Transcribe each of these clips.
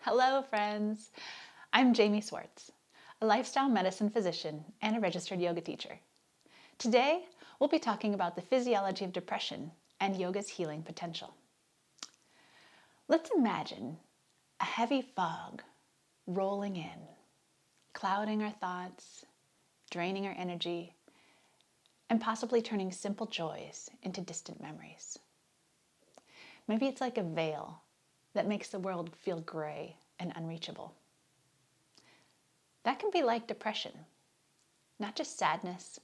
Hello, friends. I'm Jamie Swartz, a lifestyle medicine physician and a registered yoga teacher. Today, we'll be talking about the physiology of depression and yoga's healing potential. Let's imagine a heavy fog rolling in, clouding our thoughts, draining our energy, and possibly turning simple joys into distant memories. Maybe it's like a veil that makes the world feel gray and unreachable. That can be like depression, not just sadness,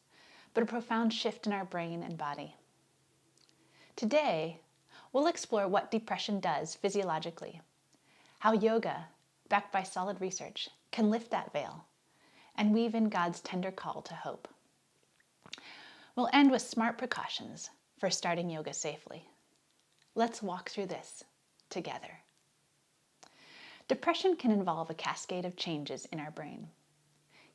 but a profound shift in our brain and body. Today, we'll explore what depression does physiologically, how yoga, backed by solid research, can lift that veil and weave in God's tender call to hope. We'll end with smart precautions for starting yoga safely. Let's walk through this together. Depression can involve a cascade of changes in our brain.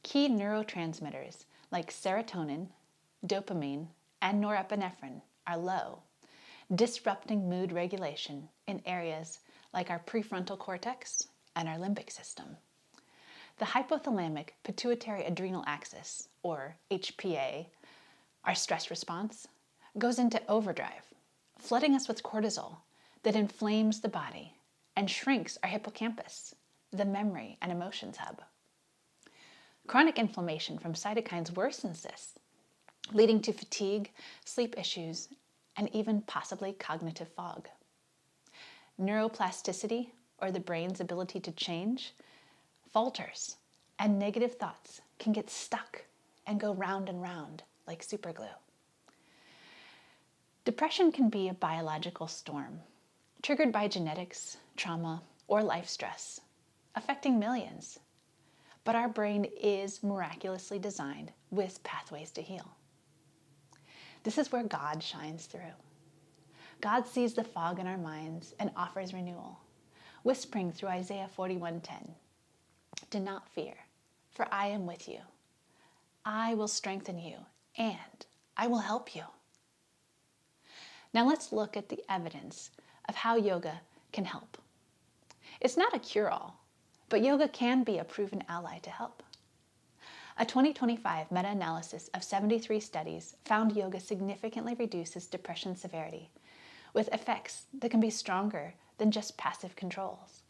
Key neurotransmitters like serotonin, dopamine, and norepinephrine are low, disrupting mood regulation in areas like our prefrontal cortex and our limbic system. The hypothalamic pituitary adrenal axis, or HPA, our stress response, goes into overdrive, flooding us with cortisol that inflames the body and shrinks our hippocampus, the memory and emotions hub. Chronic inflammation from cytokines worsens this, leading to fatigue, sleep issues, and even possibly cognitive fog. Neuroplasticity, or the brain's ability to change, falters, and negative thoughts can get stuck and go round and round like superglue. Depression can be a biological storm, triggered by genetics, trauma, or life stress, affecting millions. But our brain is miraculously designed with pathways to heal. This is where God shines through. God sees the fog in our minds and offers renewal, whispering through Isaiah 41:10, "Do not fear, for I am with you. I will strengthen you, and I will help you." Now let's look at the evidence of how yoga can help. It's not a cure-all, but yoga can be a proven ally to help. A 2025 meta-analysis of 73 studies found yoga significantly reduces depression severity, with effects that can be stronger than just passive controls.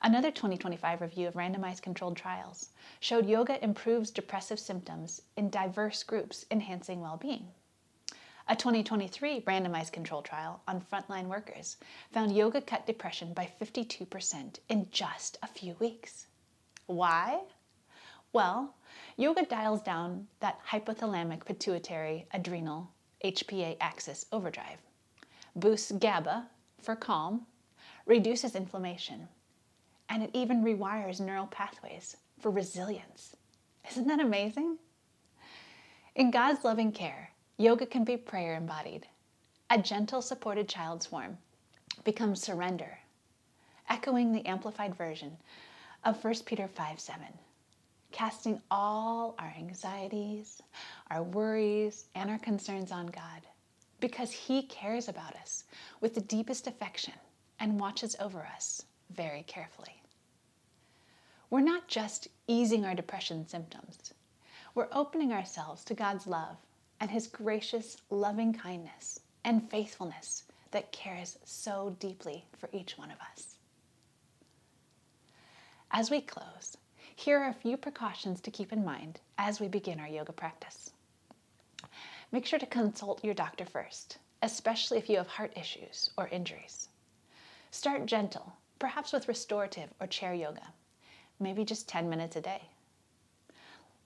Another 2025 review of randomized controlled trials showed yoga improves depressive symptoms in diverse groups, enhancing well-being. A 2023 randomized controlled trial on frontline workers found yoga cut depression by 52% in just a few weeks. Why? Well, yoga dials down that hypothalamic pituitary adrenal HPA axis overdrive, boosts GABA for calm, reduces inflammation, and it even rewires neural pathways for resilience. Isn't that amazing? In God's loving care, yoga can be prayer embodied. A gentle, supported child's form becomes surrender, echoing the amplified version of 1 Peter 5:7, casting all our anxieties, our worries, and our concerns on God, because He cares about us with the deepest affection and watches over us very carefully. We're not just easing our depression symptoms. We're opening ourselves to God's love and His gracious, loving kindness and faithfulness that cares so deeply for each one of us. As we close, here are a few precautions to keep in mind as we begin our yoga practice. Make sure to consult your doctor first, especially if you have heart issues or injuries. Start gentle, perhaps with restorative or chair yoga, maybe just 10 minutes a day.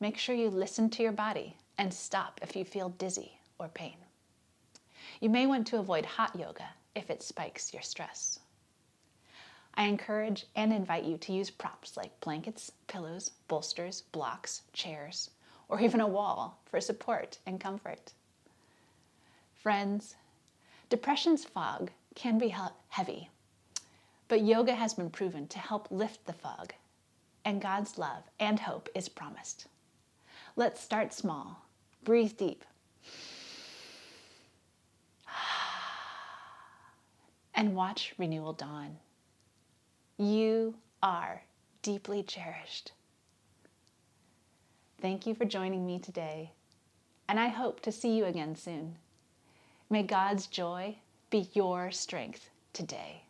Make sure you listen to your body and stop if you feel dizzy or pain. You may want to avoid hot yoga if it spikes your stress. I encourage and invite you to use props like blankets, pillows, bolsters, blocks, chairs, or even a wall for support and comfort. Friends, depression's fog can be heavy, but yoga has been proven to help lift the fog, and God's love and hope is promised. Let's start small. Breathe deep. And watch renewal dawn. You are deeply cherished. Thank you for joining me today, and I hope to see you again soon. May God's joy be your strength today.